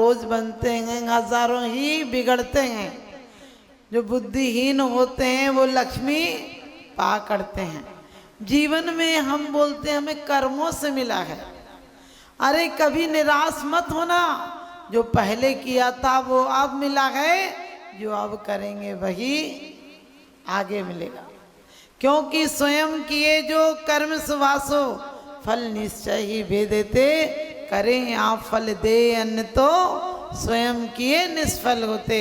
रोज बनते हैं, हजारों ही बिगड़ते हैं। जो बुद्धिहीन होते हैं वो लक्ष्मी पा करते हैं। जीवन में हम बोलते हैं हमें कर्मों से मिला है। अरे कभी निराश मत होना, जो पहले किया था वो अब मिला है, जो अब करेंगे वही आगे मिलेगा। क्योंकि स्वयं किए जो कर्म सुवासो, फल निश्चय ही भेदेते, करें आप फल दे अन्न तो, स्वयं किए निष्फल होते।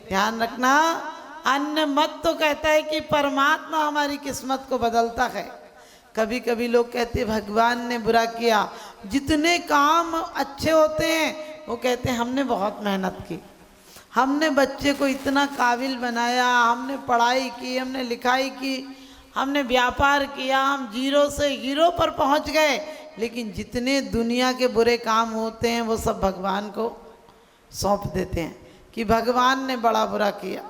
ध्यान रखना, अन्न मत तो कहता है कि परमात्मा हमारी किस्मत को बदलता है। कभी कभी लोग कहते भगवान ने बुरा किया। जितने काम अच्छे होते हैं वो कहते हैं हमने बहुत मेहनत की, हमने बच्चे को इतना काबिल बनाया, हमने पढ़ाई की, हमने लिखाई की, हमने व्यापार किया, हम जीरो से हीरो पर पहुंच गए। लेकिन जितने दुनिया के बुरे काम होते हैं वो सब भगवान को सौंप देते हैं कि भगवान ने बड़ा बुरा किया,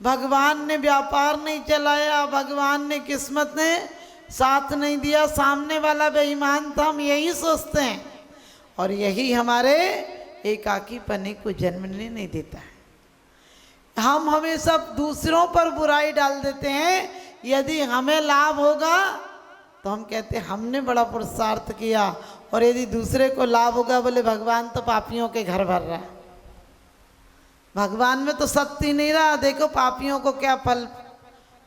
भगवान ने व्यापार नहीं चलाया, भगवान ने किस्मत ने साथ नहीं दिया, सामने वाला बेईमान था। हम यही सोचते हैं और यही हमारे एकाकी पने को जन्मने नहीं देता है। हम हमेशा दूसरों पर बुराई डाल देते हैं। यदि हमें लाभ होगा तो हम कहते हैं हमने बड़ा पुरुषार्थ किया, और यदि दूसरे को लाभ होगा बोले भगवान तो पापियों के घर भर रहा है, भगवान में तो सत्य नहीं रहा, देखो पापियों को क्या फल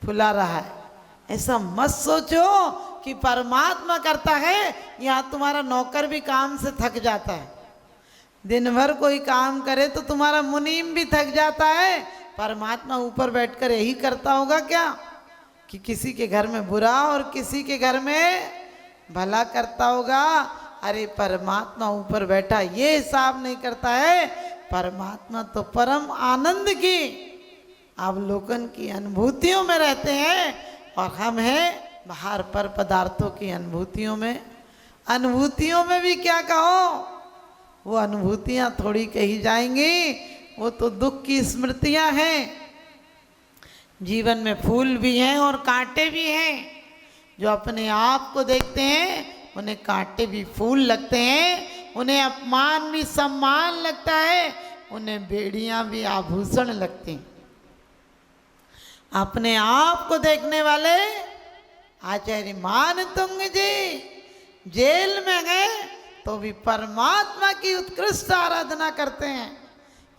फुला रहा है। ऐसा मत सोचो कि परमात्मा करता है। यहाँ तुम्हारा नौकर भी काम से थक जाता है, दिन भर कोई काम करे तो तुम्हारा मुनीम भी थक जाता है। परमात्मा ऊपर बैठकर यही करता होगा क्या कि किसी के घर में बुरा और किसी के घर में भला करता होगा? अरे परमात्मा ऊपर बैठा ये हिसाब नहीं करता है। परमात्मा तो परम आनंद की अवलोकन की अनुभूतियों में रहते हैं, और हम हैं बाहर पर पदार्थों की अनुभूतियों में। अनुभूतियों में भी क्या कहो, वो अनुभूतियाँ थोड़ी कही जाएंगी, वो तो दुख की स्मृतियाँ हैं। जीवन में फूल भी हैं और कांटे भी हैं। जो अपने आप को देखते हैं उन्हें कांटे भी फूल लगते हैं, उन्हें अपमान भी सम्मान लगता है, उन्हें बेड़ियां भी आभूषण लगते हैं। अपने आप को देखने वाले आचार्य मानतुंग जी जेल में गए तो भी परमात्मा की उत्कृष्ट आराधना करते हैं।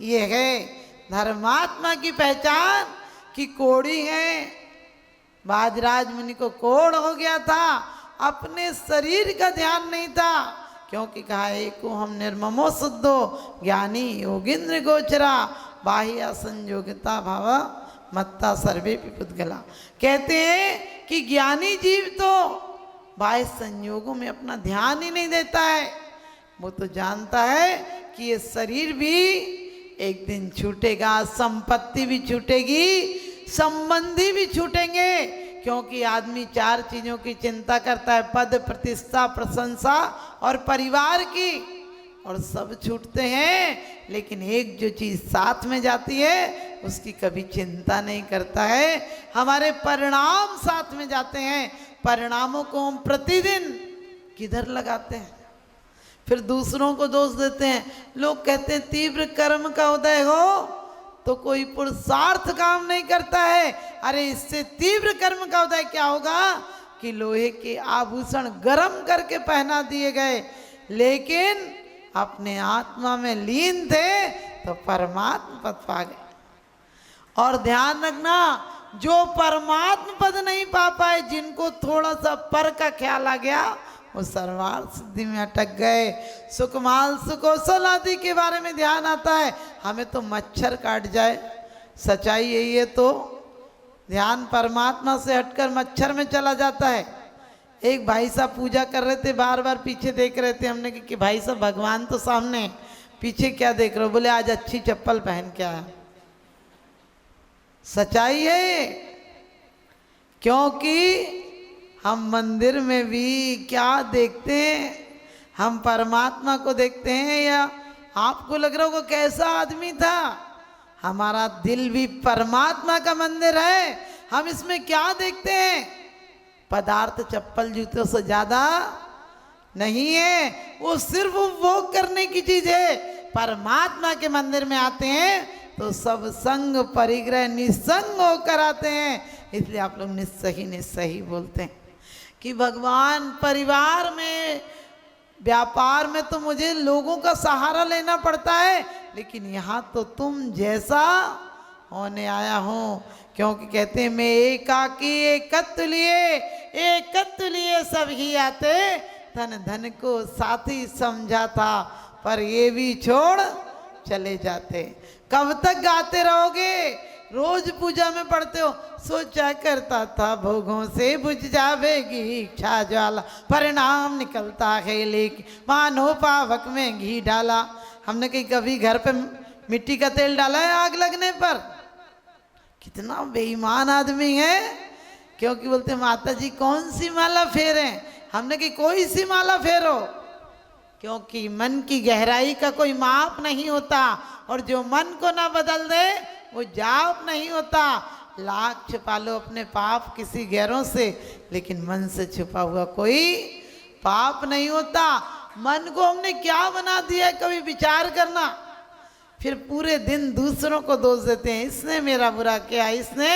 ये है धर्मात्मा की पहचान कि कोड़ी है। बाजराज मुनि को कोढ़ हो गया था, अपने शरीर का ध्यान नहीं था, क्योंकि कहा एको हम निर्ममो शुद्धो ज्ञानी योगिंद्र गोचरा बाह्य संयोगिता भाव मत्ता सर्वे पिपुद्गला। कहते हैं कि ज्ञानी जीव तो बाह्य संयोगों में अपना ध्यान ही नहीं देता है। वो तो जानता है कि ये शरीर भी एक दिन छूटेगा, संपत्ति भी छूटेगी, संबंधी भी छूटेंगे। क्योंकि आदमी चार चीजों की चिंता करता है, पद प्रतिष्ठा प्रशंसा और परिवार की, और सब छूटते हैं। लेकिन एक जो चीज साथ में जाती है उसकी कभी चिंता नहीं करता है। हमारे परिणाम साथ में जाते हैं, परिणामों को हम प्रतिदिन किधर लगाते हैं, फिर दूसरों को दोष देते हैं। लोग कहते हैं तीव्र कर्म का उदय हो तो कोई पुरुषार्थ काम नहीं करता है। अरे इससे तीव्र कर्म का उदय क्या होगा कि लोहे के आभूषण गर्म करके पहना दिए गए, लेकिन अपने आत्मा में लीन थे तो परमात्मा पद पा गए। और ध्यान रखना, जो परमात्मा पद नहीं पा पाए, जिनको थोड़ा सा पर का ख्याल आ गया, वो सर्वार्थ सिद्धि में अटक गए। सुकमाल सुकौशल आदि के बारे में ध्यान आता है, हमें तो मच्छर काट जाए, सच्चाई यही है। तो ध्यान परमात्मा से हटकर मच्छर में चला जाता है। एक भाई साहब पूजा कर रहे थे, बार बार पीछे देख रहे थे। हमने कहा कि भाई साहब भगवान तो सामने, पीछे क्या देख रहे हो? बोले आज अच्छी चप्पल पहन के आया। सच्चाई है, क्योंकि हम मंदिर में भी क्या देखते हैं, हम परमात्मा को देखते हैं। या आपको लग रहा होगा कैसा आदमी था, हमारा दिल भी परमात्मा का मंदिर है। हम इसमें क्या देखते हैं? पदार्थ चप्पल जूतों से ज्यादा नहीं है, वो सिर्फ उपभोग करने की चीज है। परमात्मा के मंदिर में आते हैं तो सब संग परिग्रह निसंग होकर आते हैं। इसलिए आप लोग निस्सही बोलते हैं कि भगवान परिवार में व्यापार में तो मुझे लोगों का सहारा लेना पड़ता है, लेकिन यहाँ तो तुम जैसा होने आया हूँ। क्योंकि कहते हैं मैं एकाकी एकत्व लिए सब ही आते, धन को साथी समझा था पर ये भी छोड़ चले जाते। कब तक गाते रहोगे? रोज पूजा में पढ़ते हो, सोचा करता था भोगों से बुझ जावेगी इच्छा ज्वाला, परिणाम निकलता है लेकिन मानो पावक में घी डाला। हमने कभी घर पे मिट्टी का तेल डाला है आग लगने पर? कितना बेईमान आदमी है। क्योंकि बोलते माता जी कौन सी माला फेरें? हमने कही कोई सी माला फेरो, क्योंकि मन की गहराई का कोई माप नहीं होता, और जो मन को ना बदल दे वो जाप नहीं होता। लाख छुपा लो अपने पाप किसी गैरों से, लेकिन मन से छुपा हुआ कोई पाप नहीं होता। मन को हमने क्या बना दिया है, कभी विचार करना। फिर पूरे दिन दूसरों को दोष देते हैं, इसने मेरा बुरा किया, इसने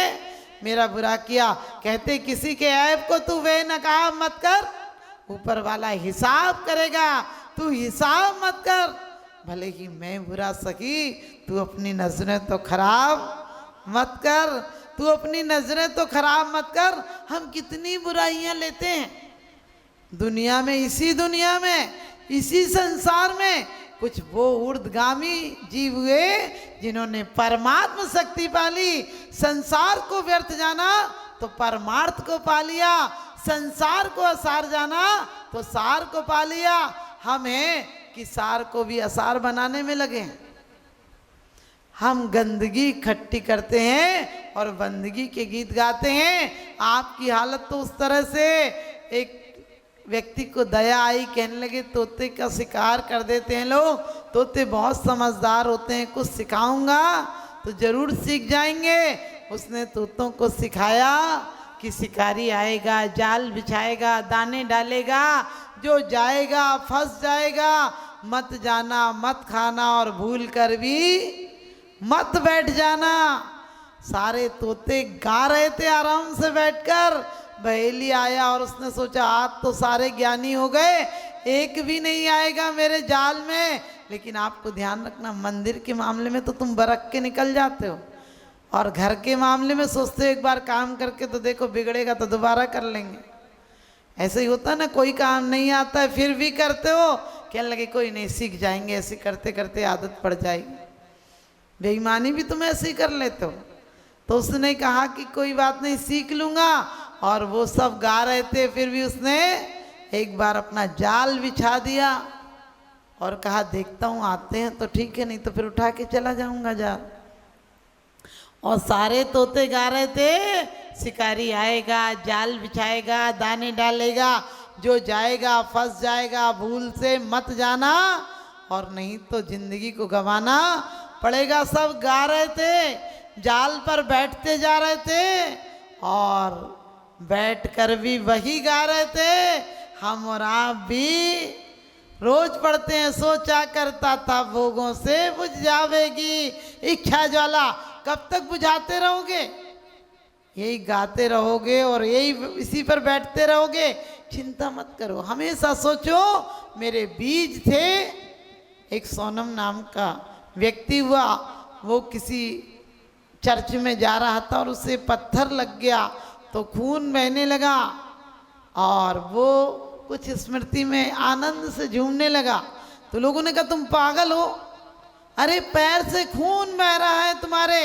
मेरा बुरा किया। कहते किसी के ऐब को तू बेनकाब मत कर, ऊपर वाला हिसाब करेगा, तू हिसाब मत कर। भले ही मैं बुरा सकी, तू अपनी नजरें तो खराब मत कर, तू अपनी नजरें तो खराब मत कर। हम कितनी बुराइयां लेते हैं दुनिया में, इसी संसार में। कुछ वो ऊर्ध्वगामी जीव हुए जिन्होंने परमात्मा शक्ति पाली। संसार को व्यर्थ जाना तो परमार्थ को पा लिया, संसार को असार जाना तो सार को पा लिया। हम हैं कि सार को भी असार बनाने में लगे हैं। हम गंदगी इकट्ठी करते हैं और बंदगी के गीत गाते हैं। आपकी हालत तो उस तरह से, एक व्यक्ति को दया आई, कहने लगे तोते का शिकार कर देते हैं लोग, तोते बहुत समझदार होते हैं, कुछ सिखाऊंगा तो जरूर सीख जाएंगे। उसने तोतों को सिखाया कि शिकारी आएगा, जाल बिछाएगा, दाने डालेगा, जो जाएगा फंस जाएगा, मत जाना, मत खाना और भूल कर भी मत बैठ जाना। सारे तोते गा रहे थे आराम से बैठकर। बहेली आया और उसने सोचा आज तो सारे ज्ञानी हो गए, एक भी नहीं आएगा मेरे जाल में। लेकिन आपको ध्यान रखना, मंदिर के मामले में तो तुम बरक के निकल जाते हो, और घर के मामले में सोचते हो एक बार काम करके तो देखो बिगड़ेगा तो दोबारा कर लेंगे। ऐसे ही होता ना, कोई काम नहीं आता है फिर भी करते हो, कहने लगे कोई नहीं सीख जाएंगे, ऐसे करते करते आदत पड़ जाएगी। बेईमानी भी तुम ऐसे ही कर लेते हो। तो उसने कहा कि कोई बात नहीं सीख लूँगा, और वो सब गा रहे थे, फिर भी उसने एक बार अपना जाल बिछा दिया और कहा देखता हूँ आते हैं तो ठीक है, नहीं तो फिर उठा के चला जाऊँगा जाल। और सारे तोते गा रहे थे शिकारी आएगा, जाल बिछाएगा, दाने डालेगा, जो जाएगा फंस जाएगा, भूल से मत जाना और नहीं तो जिंदगी को गंवाना पड़ेगा। सब गा रहे थे, जाल पर बैठते जा रहे थे और बैठकर भी वही गा रहे थे। हम और आप भी रोज पढ़ते हैं, सोचा करता था भोगों से बुझ जावेगी इच्छा ज्वाला। कब तक बुझाते रहोगे? यही गाते रहोगे और यही इसी पर बैठते रहोगे। चिंता मत करो, हमेशा सोचो मेरे बीज थे। एक सोनम नाम का व्यक्ति हुआ, वो किसी चर्च में जा रहा था और उसे पत्थर लग गया तो खून बहने लगा, और वो कुछ स्मृति में आनंद से झूमने लगा। तो लोगों ने कहा तुम पागल हो, अरे पैर से खून बह रहा है तुम्हारे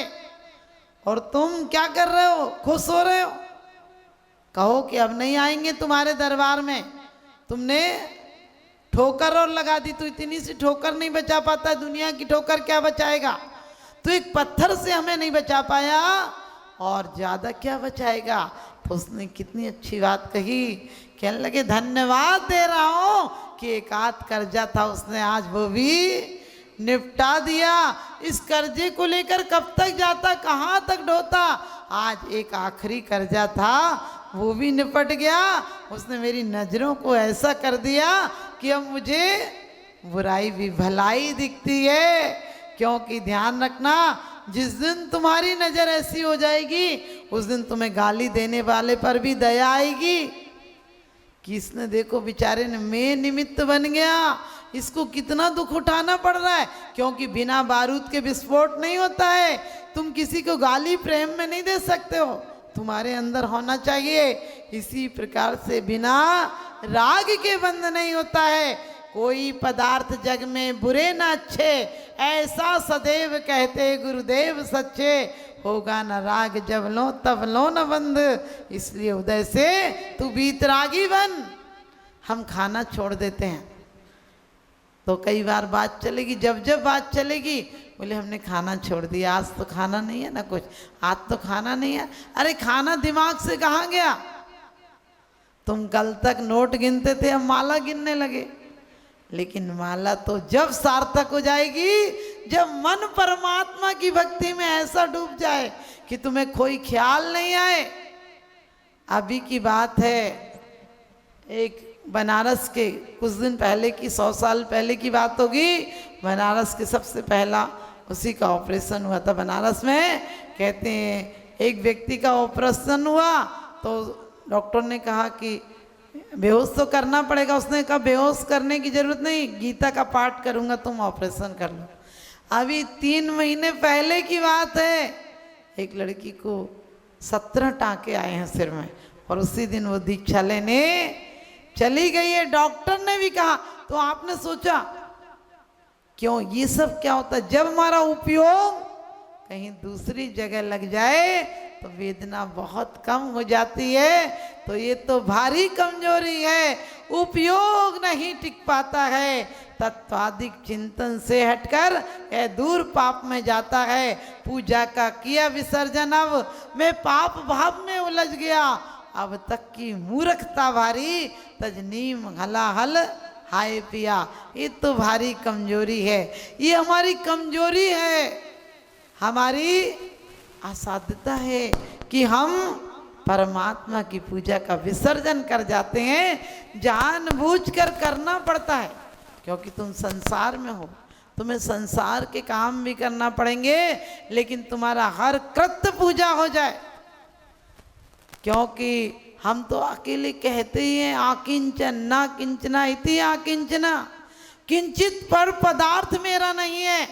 और तुम क्या कर रहे हो, खुश हो रहे हो? कहो कि अब नहीं आएंगे तुम्हारे दरबार में, तुमने ठोकर और लगा दी, तो इतनी सी ठोकर नहीं बचा पाता, दुनिया की ठोकर क्या बचाएगा? तो एक पत्थर से हमें नहीं बचा पाया और ज़्यादा क्या बचाएगा? तो उसने कितनी अच्छी बात कही, कहने लगे धन्यवाद दे रहा हूँ कि एक आध कर्जा था उसने आज वो भी निपटा दिया। इस कर्जे को लेकर कब तक जाता, कहाँ तक ढोता? आज एक आखिरी कर्जा था वो भी निपट गया। उसने मेरी नज़रों को ऐसा कर दिया कि अब मुझे बुराई भी भलाई दिखती है। क्योंकि ध्यान रखना, जिस दिन तुम्हारी नजर ऐसी हो जाएगी उस दिन तुम्हें गाली देने वाले पर भी दया आएगी कि इसने देखो बेचारे ने मैं निमित्त बन गया, इसको कितना दुख उठाना पड़ रहा है। क्योंकि बिना बारूद के विस्फोट नहीं होता है। तुम किसी को गाली प्रेम में नहीं दे सकते हो, तुम्हारे अंदर होना चाहिए। इसी प्रकार से बिना राग के बंध नहीं होता है। कोई पदार्थ जग में बुरे न अच्छे, ऐसा सदैव कहते गुरुदेव सच्चे। होगा न राग जब लो तब लो न बंध, इसलिए उदय से तू बीतरागी बन। हम खाना छोड़ देते हैं तो कई बार बात चलेगी, जब बात चलेगी बोले हमने खाना छोड़ दिया, आज तो खाना नहीं है ना कुछ, आज तो खाना नहीं है। अरे खाना दिमाग से कहाँ गया? तुम कल तक नोट गिनते थे, अब माला गिनने लगे। लेकिन माला तो जब सार्थक हो जाएगी जब मन परमात्मा की भक्ति में ऐसा डूब जाए कि तुम्हें कोई ख्याल नहीं आए। अभी की बात है, एक बनारस के कुछ दिन पहले की, 100 साल पहले की बात होगी। बनारस के सबसे पहला उसी का ऑपरेशन हुआ था बनारस में। कहते हैं एक व्यक्ति का ऑपरेशन हुआ तो डॉक्टर ने कहा कि बेहोश तो करना पड़ेगा। उसने कहा बेहोश करने की जरूरत नहीं, गीता का पाठ करूंगा, तुम ऑपरेशन कर लो। अभी 3 महीने पहले की बात है, एक लड़की को 17 टाँके आए हैं सिर में और उसी दिन वो दीक्षा लेने चली गई है। डॉक्टर ने भी कहा, तो आपने सोचा क्यों ये सब क्या होता है? जब हमारा उपयोग कहीं दूसरी जगह लग जाए तो वेदना बहुत कम हो जाती है। तो ये तो भारी कमजोरी है, उपयोग नहीं टिक पाता है। तत्वाधिक चिंतन से हटकर यह दूर पाप में जाता है। पूजा का किया विसर्जन, अब मैं पाप भाव में उलझ गया। अब तक की मूर्खता भारी, तजनीम हलाहल हाय पिया। ये तो भारी कमजोरी है, ये हमारी कमजोरी है, हमारी असाध्यता है कि हम परमात्मा की पूजा का विसर्जन कर जाते हैं। जानबूझकर करना पड़ता है क्योंकि तुम संसार में हो, तुम्हें संसार के काम भी करना पड़ेंगे, लेकिन तुम्हारा हर कृत्य पूजा हो जाए। क्योंकि हम तो अकेले कहते ही हैं आकिंचन ना किंचना इति आकिंचना। किंचित पर पदार्थ मेरा नहीं है,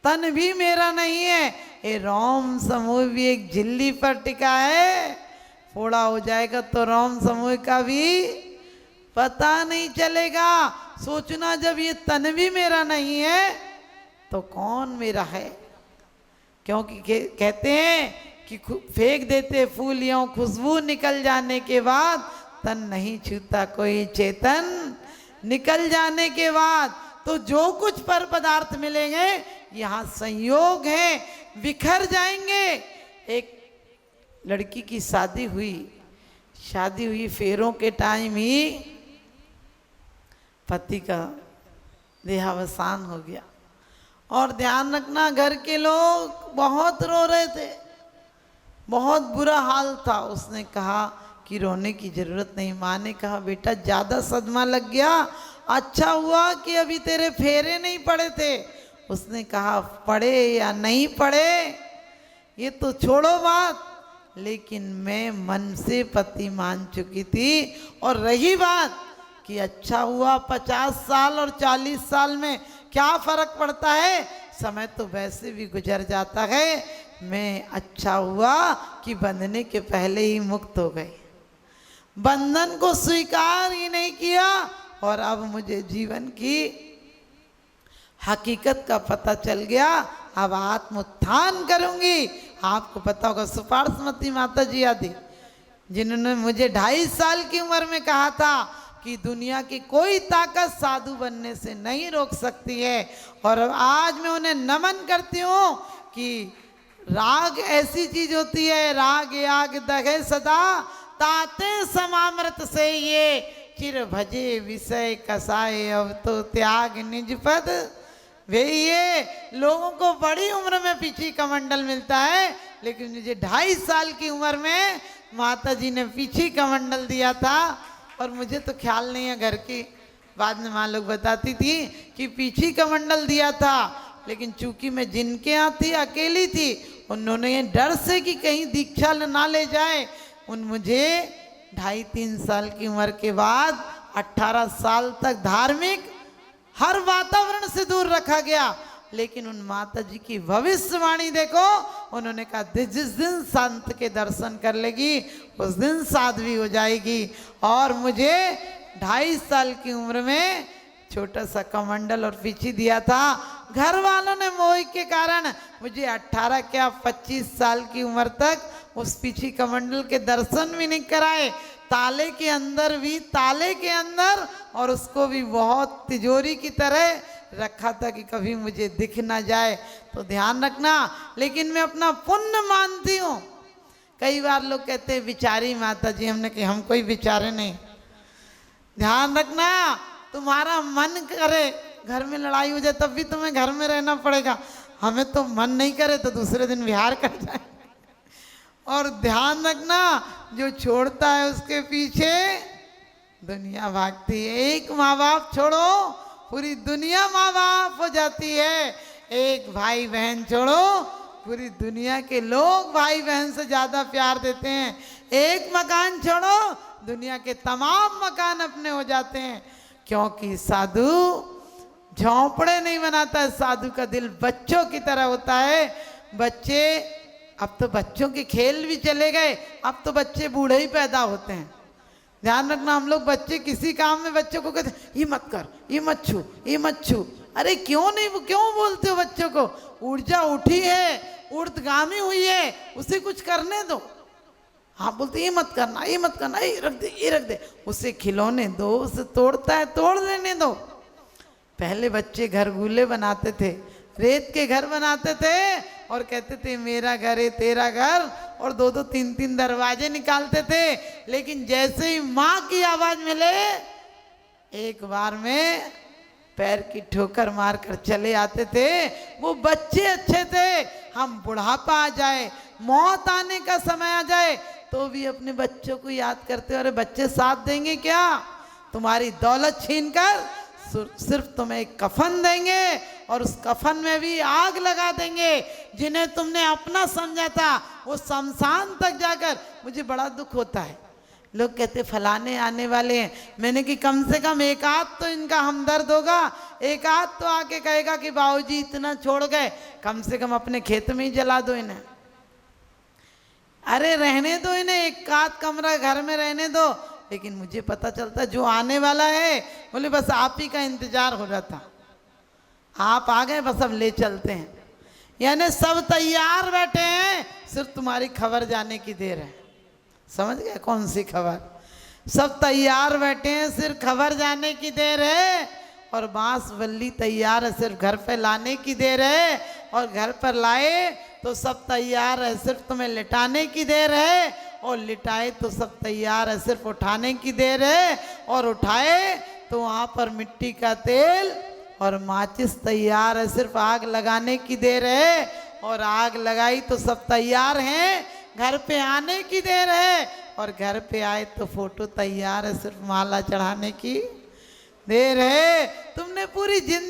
तन भी मेरा नहीं है। ये रोम समूह भी एक झिल्ली पर टिका है, फोड़ा हो जाएगा तो रोम समूह का भी पता नहीं चलेगा। सोचना, जब ये तन भी मेरा नहीं है तो कौन मेरा है? क्योंकि कहते हैं कि फेंक देते फूल यूं खुशबू निकल जाने के बाद, तन नहीं छूता कोई चेतन निकल जाने के बाद। तो जो कुछ पर पदार्थ मिलेंगे यहाँ संयोग है, बिखर जाएंगे। एक लड़की की शादी हुई फेरों के टाइम ही पति का देहावसान हो गया। और ध्यान रखना, घर के लोग बहुत रो रहे थे, बहुत बुरा हाल था। उसने कहा कि रोने की जरूरत नहीं। माँ ने कहा बेटा ज़्यादा सदमा लग गया, अच्छा हुआ कि अभी तेरे फेरे नहीं पड़े थे। उसने कहा पड़े या नहीं पड़े ये तो छोड़ो बात, लेकिन मैं मन से पति मान चुकी थी। और रही बात कि अच्छा हुआ 50 साल और 40 साल में क्या फर्क पड़ता है, समय तो वैसे भी गुजर जाता है। मैं अच्छा हुआ कि बंधने के पहले ही मुक्त हो गई, बंधन को स्वीकार ही नहीं किया। और अब मुझे जीवन की हकीकत का पता चल गया, अब आत्मोत्थान करूंगी। आपको पता होगा सुपार्श्वती माता जी आदि, जिन्होंने मुझे 2.5 साल की उम्र में कहा था कि दुनिया की कोई ताकत साधु बनने से नहीं रोक सकती है। और आज मैं उन्हें नमन करती हूँ कि राग ऐसी चीज होती है, राग याग दगे सदा ताते समामृत से ये चिर भजे विषय कसाए अब तो त्याग निज पद। वे ये लोगों को बड़ी उम्र में पीछी कमंडल मिलता है, लेकिन मुझे 2.5 साल की उम्र में माता जी ने पीछी कमंडल दिया था। और मुझे तो ख्याल नहीं है घर की बाद में माँ लोग बताती थी कि पीछे कमंडल दिया था, लेकिन चूंकि मैं जिनके यहाँ थी अकेली थी, उन्होंने ये डर से कि कहीं दीक्षा ना ले जाए, मुझे 2.5-3 साल की उम्र के बाद 18 साल तक धार्मिक हर वातावरण से दूर रखा गया। लेकिन उन माता जी की भविष्यवाणी देखो, उन्होंने कहा जिस दिन संत के दर्शन कर लेगी उस दिन साध्वी हो जाएगी। और मुझे 2.5 साल की उम्र में छोटा सा कमंडल और पीछे दिया था। घर वालों ने मोह के कारण मुझे 18 क्या 25 साल की उम्र तक उस पीछे कमंडल के दर्शन भी नहीं कराए। ताले के अंदर भी, ताले के अंदर, और उसको भी बहुत तिजोरी की तरह रखा था कि कभी मुझे दिख ना जाए। तो ध्यान रखना, लेकिन मैं अपना पुण्य मानती हूँ। कई बार लोग कहते हैं विचारी माता जी, हमने कहा हम कोई विचारे नहीं। ध्यान रखना, तुम्हारा मन करे घर में लड़ाई हो जाए तब भी तुम्हें घर में रहना पड़ेगा, हमें तो मन नहीं करे तो दूसरे दिन विहार कर जाए। और ध्यान रखना, जो छोड़ता है उसके पीछे दुनिया भागती है। एक माँ बाप छोड़ो पूरी दुनिया माँ बाप हो जाती है, एक भाई बहन छोड़ो पूरी दुनिया के लोग भाई बहन से ज्यादा प्यार देते हैं, एक मकान छोड़ो दुनिया के तमाम मकान अपने हो जाते हैं। क्योंकि साधु झोंपड़े नहीं बनाता है, साधु का दिल बच्चों की तरह होता है। बच्चे, अब तो बच्चों के खेल भी चले गए, अब तो बच्चे बूढ़े ही पैदा होते हैं। ध्यान रखना, हम लोग बच्चे किसी काम में बच्चों को कहते ये मत कर, ये मत छू, ये मत छू। अरे क्यों नहीं, क्यों बोलते हो बच्चों को? ऊर्जा उठी है, ऊर्ध्वगामी हुई है, उसे कुछ करने दो। हाँ बोलते ये मत करना, ये मत करना, ये रख दे, ये रख दे। उसे खिलौने दो, उसे तोड़ता है तोड़ लेने दो। पहले बच्चे घरगुले बनाते थे, रेत के घर बनाते थे और कहते थे मेरा घर है तेरा घर, और 2-2 3-3 दरवाजे निकालते थे। लेकिन जैसे ही माँ की आवाज मिले, एक बार में पैर की ठोकर मार कर चले आते थे। वो बच्चे अच्छे थे, हम बुढ़ापा आ जाए, मौत आने का समय आ जाए तो भी अपने बच्चों को याद करते। अरे बच्चे साथ देंगे क्या? तुम्हारी दौलत छीनकर सिर्फ तुम्हें एक कफन देंगे, और उस कफन में भी आग लगा देंगे। जिन्हें तुमने अपना समझा था वो शमशान तक जाकर, मुझे बड़ा दुख होता है। लोग कहते फलाने आने वाले हैं, मैंने कि कम से कम एक आध तो इनका हमदर्द होगा, एक आध तो आके कहेगा कि बाबूजी इतना छोड़ गए, कम से कम अपने खेत में ही जला दो इन्हें। अरे रहने दो इन्हें, एक आध कमरा घर में रहने दो। लेकिन मुझे पता चलता जो आने वाला है, बोले बस आप ही का इंतजार हो रहा था, आप आ गए, बस अब ले चलते हैं। यानी सब तैयार बैठे हैं, सिर्फ तुम्हारी खबर जाने की देर है। समझ गए कौन सी खबर? सब तैयार बैठे हैं, सिर्फ खबर जाने की देर है। और बांस बल्ली तैयार है, सिर्फ घर पे लाने की देर है। और घर पर लाए तो सब तैयार है, सिर्फ तुम्हें लिटाने की देर है। और लिटाए तो सब तैयार है, सिर्फ उठाने की देर है। और उठाए तो वहाँ पर मिट्टी का तेल और माचिस तैयार है, सिर्फ आग लगाने की देर है। और आग लगाई तो सब तैयार हैं, घर पे आने की देर है। और घर पे आए तो फोटो तैयार है, सिर्फ माला चढ़ाने की देर है। तुमने पूरी जिंदगी